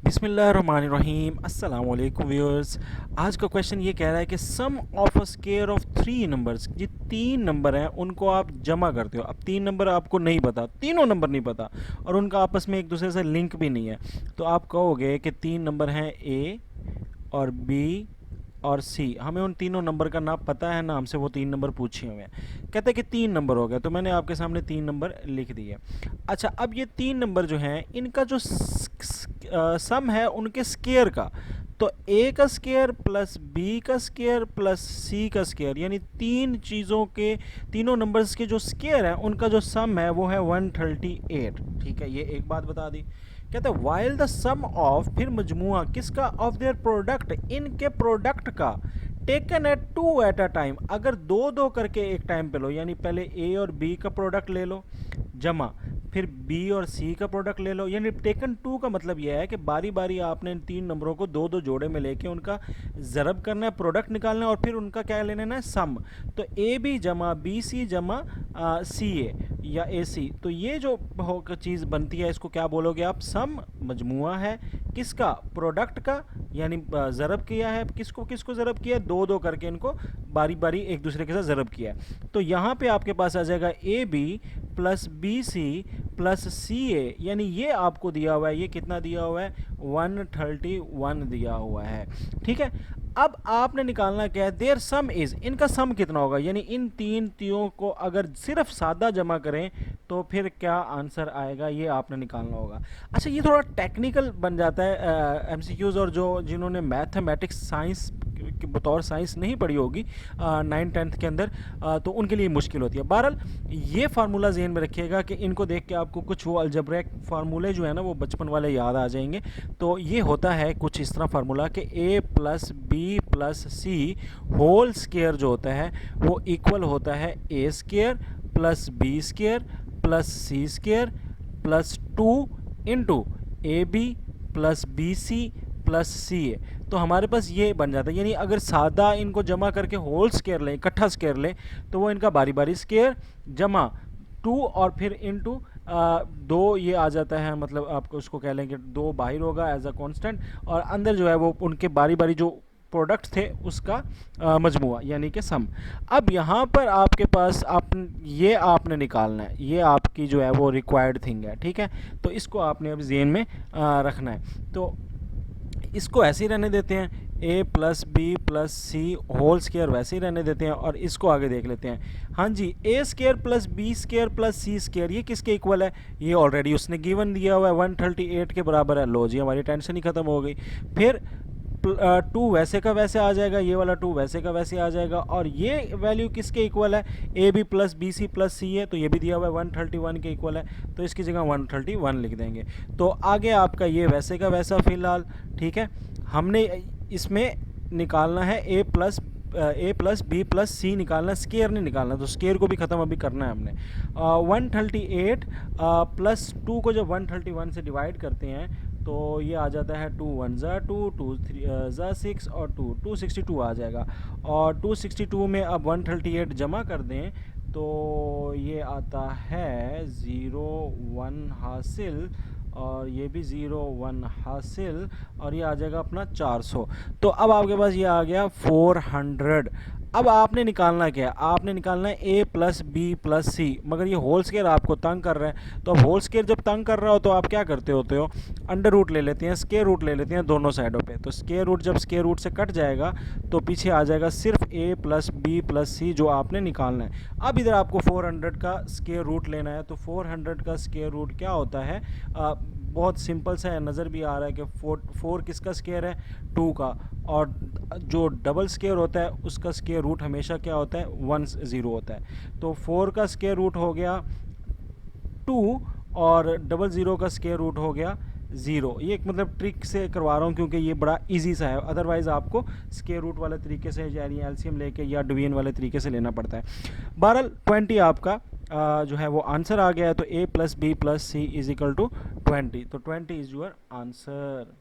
बिस्मिल्लाहिर्रहमानिर्रहीम अस्सलाम वालेकुम व्यूअर्स। आज का क्वेश्चन ये कह रहा है कि sum of a square of three numbers, ये तीन नंबर हैं उनको आप जमा करते हो। अब तीन नंबर आपको नहीं पता, तीनों नंबर नहीं पता और उनका आपस में एक दूसरे से लिंक भी नहीं है, तो आप कहोगे कि तीन नंबर हैं ए और बी और सी। हमें उन तीनों नंबर का नाम पता है ना, हमसे वो तीन नंबर पूछे हुए हैं। कहते हैं कि तीन नंबर हो गए, तो मैंने आपके सामने तीन नंबर लिख दिए। अच्छा, अब ये तीन नंबर जो हैं इनका जो सम है उनके स्क्वायर का, तो ए का स्क्वायर प्लस बी का स्क्वायर प्लस सी का स्क्वायर, यानी तीन चीज़ों के, तीनों नंबर्स के जो स्क्वायर हैं उनका जो सम है वो है 138। ठीक है, ये एक बात बता दी। कहते हैं वाइल द सम ऑफ, फिर मजमुआ किसका, ऑफ देयर प्रोडक्ट, इनके प्रोडक्ट का, taken at two at a time, अगर दो दो करके एक टाइम पे लो, यानी पहले ए और बी का प्रोडक्ट ले लो जमा, फिर बी और सी का प्रोडक्ट ले लो, यानी टेकन टू का मतलब यह है कि बारी बारी आपने इन तीन नंबरों को दो दो जोड़े में लेके उनका ज़रब करना है, प्रोडक्ट निकालना है और फिर उनका क्या लेना है, सम। तो ए बी जमा बी सी जमा सी ए या ए सी, तो ये जो चीज़ बनती है इसको क्या बोलोगे आप, सम। मजमुआ है किसका, प्रोडक्ट का, यानी ज़रब किया है, किसको किसको ज़रब किया है, दो दो करके इनको बारी बारी एक दूसरे के साथ ज़रब किया है। तो यहाँ पे आपके पास आ जाएगा A B plus B C plus C A, यानी ये आपको दिया हुआ है, ये कितना दिया हुआ है, 131 दिया हुआ है। ठीक है, अब आपने निकालना क्या है, देयर सम इज़, इनका सम कितना होगा, यानी इन तीन तीनों को अगर सिर्फ सादा जमा करें तो फिर क्या आंसर आएगा, ये आपने निकालना होगा। अच्छा, ये थोड़ा टेक्निकल बन जाता है एमसीक्यूज़, और जो जिन्होंने मैथमेटिक्स साइंस के बतौर साइंस नहीं पढ़ी होगी 9th-10th के अंदर, तो उनके लिए मुश्किल होती है। बहरहाल ये फार्मूला ज़हन में रखिएगा कि इनको देख के आपको कुछ वो अलजब्रिक फार्मूले जो है ना वो बचपन वाले याद आ जाएंगे। तो ये होता है कुछ इस तरह फार्मूला कि A plus B plus C whole square जो होता है वो इक्वल होता है A square plus B square plus C square plus 2 into A B plus B C plus C A. तो हमारे पास ये बन जाता है, यानी अगर सादा इनको जमा करके होल स्क्वायर लें, इकट्ठा स्क्वायर लें, तो वो इनका बारी बारी स्क्वायर जमा 2 और फिर इनटू दो ये आ जाता है, मतलब आपको उसको कह लेंगे दो बाहर होगा एज अ कांस्टेंट, और अंदर जो है वो उनके बारी बारी जो प्रोडक्ट थे उसका मजमुआ यानी कि सम। अब यहाँ पर आपके पास ये आपने निकालना है, ये आपकी जो है वो रिक्वायर्ड थिंग है। ठीक है, तो इसको आपने अब ज़हन में रखना है। तो इसको ऐसे ही रहने देते हैं, ए plus B plus C whole square वैसे ही रहने देते हैं, और इसको आगे देख लेते हैं। हाँ जी, A square plus B square plus C square ये किसके इक्वल है, ये ऑलरेडी उसने गिवन दिया हुआ है 138 के बराबर है। लो जी, हमारी टेंशन ही ख़त्म हो गई। फिर 2 वैसे का वैसे आ जाएगा, ये वाला 2 वैसे का वैसे आ जाएगा, और ये वैल्यू किसके इक्वल है, A B plus B C plus C है, तो ये भी दिया हुआ है 131 के इक्वल है, तो इसकी जगह 131 लिख देंगे। तो आगे आपका ये वैसे का वैसा फ़िलहाल। ठीक है, हमने इसमें निकालना है ए प्लस बी प्लस सी निकालना, स्केयर नहीं निकालना, तो स्केयर को भी ख़त्म अभी करना है हमने। 138 प्लस 2 को जब 131 से डिवाइड करते हैं तो ये आ जाता है 2 1 ज़ा 2 2 3 ज़ा 6 और 2 262 आ जाएगा। और 262 में अब 138 जमा कर दें तो ये आता है 0 1 हासिल, और ये भी 0 1 हासिल, और ये आ जाएगा अपना 400। तो अब आपके पास ये आ गया 400। अब आपने निकालना क्या है, आपने निकालना है ए प्लस बी प्लस सी, मगर ये होल स्क्वायर आपको तंग कर रहा है। तो अब होल स्क्वायर जब तंग कर रहा हो तो आप क्या करते होते हो, अंडर रूट ले लेते हैं, स्क्वायर रूट ले लेते हैं दोनों साइडों पे। तो स्क्वायर रूट जब स्क्वायर रूट से कट जाएगा तो पीछे आ जाएगा सिर्फ ए प्लस बी प्लस सी जो आपने निकालना है। अब इधर आपको 400 का स्क्वायर रूट लेना है, तो 400 का स्क्वायर रूट क्या होता है, बहुत सिंपल सा है, नज़र भी आ रहा है कि 4 किसका स्क्वायर है, 2 का, और जो डबल स्क्वायर होता है उसका स्क्वायर रूट हमेशा क्या होता है, 10 होता है। तो 4 का स्क्वायर रूट हो गया 2 और 00 का स्क्वायर रूट हो गया 0। ये एक मतलब ट्रिक से करवा रहा हूँ क्योंकि ये बड़ा इजी सा है, अदरवाइज़ आपको स्क्वायर रूट वाले तरीके से यानी एलसीएम लेके या डिवीजन वाले तरीके से लेना पड़ता है। बहरहाल 20 आपका जो है वो आंसर आ गया है। तो A plus B plus C is equal to 20, तो 20 इज़ योर आंसर।